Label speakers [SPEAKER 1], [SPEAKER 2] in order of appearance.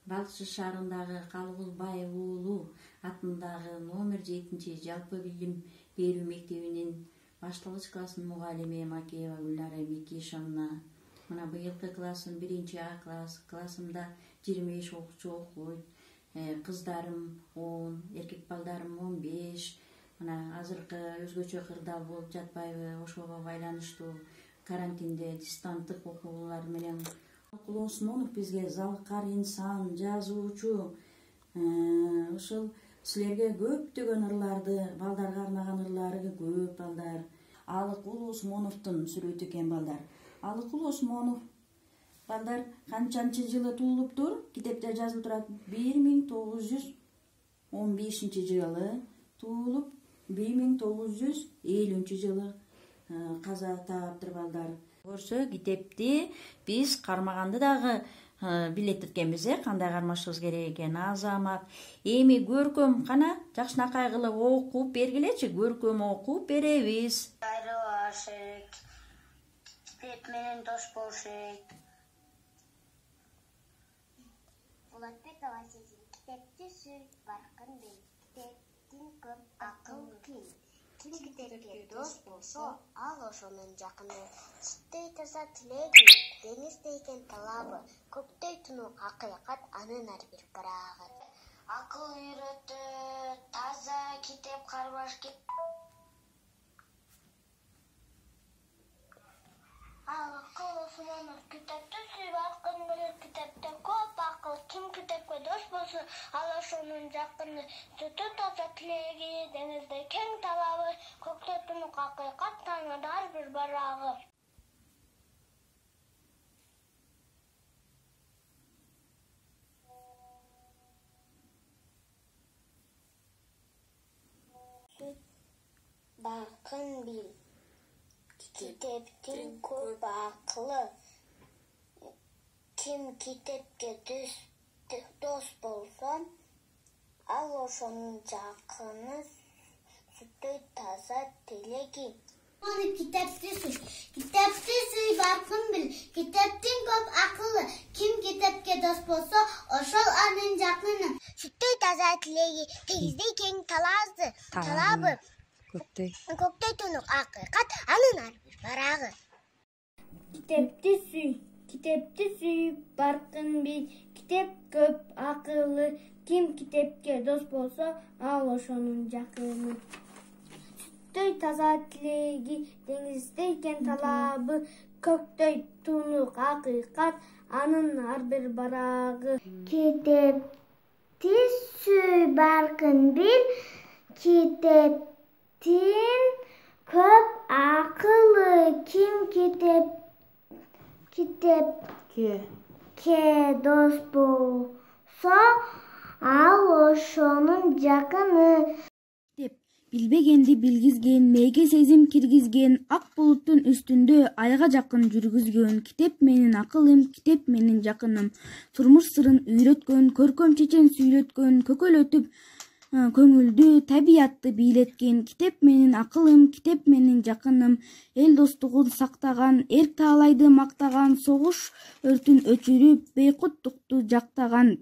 [SPEAKER 1] Балыкчы шаарындагы Калыбулбай уулу атындагы номер 7 жалпы билим берүү мектебинин башталгыч класстын мугалими Макеева Гүлнара Микишовна. Мына быйылкы классым 1А класс. Классымда 25 окуучу окуйт. Кыздарым 10, эркек балдарым 15. Мына азыркы өзгөчө кырдаал болуп жатпайбы? Ошого байланыштуу карантинде дистанттык окуулар менен Алыкул Осмонов бизге залкар инсан, жазуучу, ошол силерге көптөгөн ырларды, балдарга арнаган ырлары көп балдар. Алыкул Осмоновдун сүрөтү экен балдар. Алыкул Осмонов балдар канчанчы жылы туулуптур? Китепте жазылып турат 1915 жылы туулуп, 1950 жылы каза таптыр балдар. Көрсө китепти биз кармаганды дагы билет эткенбиз, кандай кармашыбыз керек экен. Азамат. Эми көркөм кана жакшынакай кылып окуп бергилечи, көркөм окуп беребиз.
[SPEAKER 2] Китеп менен дос болушек. Болотбекова Сезим. Китепти сүй, баркын бил. Китептин көп акыл ким. Ким китепке дос болсо, ал ошонун жакыны. Сүттөй таза тилеги, деңиздей экен талабы. Көктөй тунук акыйкат, анын ар бир барагы. Акыл үйрөтөт, таза китеп кармаш керек. Алыкул Осмонов китепти сүй, баркын бил. Китепте көп акыл, ким китепке дос болсо, ал ошонун жакыны. Сүттөй таза тилеги, деңиздей кең талабы. Көктөй тунук акыйкат, анын ар бир барагы. Баркын бил. Китептин көп акылы. Ким китепке дос болсо, ал ошонун жакыны. Сүттөй таза тилеги. Китепти сүй, баркын бил. Китептин көп акылы. Ким китепке дос болсо, ошол анын жакыны. Сүттөй таза тилеги, деңиздей кең талабы. Көктөй тунук акыйкат, анын ар бир барагы. Китепти сүй, баркын бил. Китеп көп акылы. Ким китепке дос болсо, ал ошонун жакыны. Сүттөй таза тилеги, деңиздей кең талабы. Көктөй тунук акыйкат, анын ар бир барагы. Китепти сүй, баркын бил. Китептин көп акылы. Ким китепке дос болсо, ал ошонун жакыны.
[SPEAKER 3] Билбегенди билгизген, мээге сезим киргизген, ак булуттун үстүндө айга жакын жүргүзгөн. Китеп менин акылым, китеп менин жакыным. Турмуш сырын үйрөткөн, көркөм чечен сүйлөткөн, көкөлөтүп көңүлдү, табиятты бийлеткен. Китеп менин акылым, китеп менин жакыным. Эл достугун сактаган, эрк таалайды мактаган, согуш өртүн өчүрүп, бейкуттукту жактаган.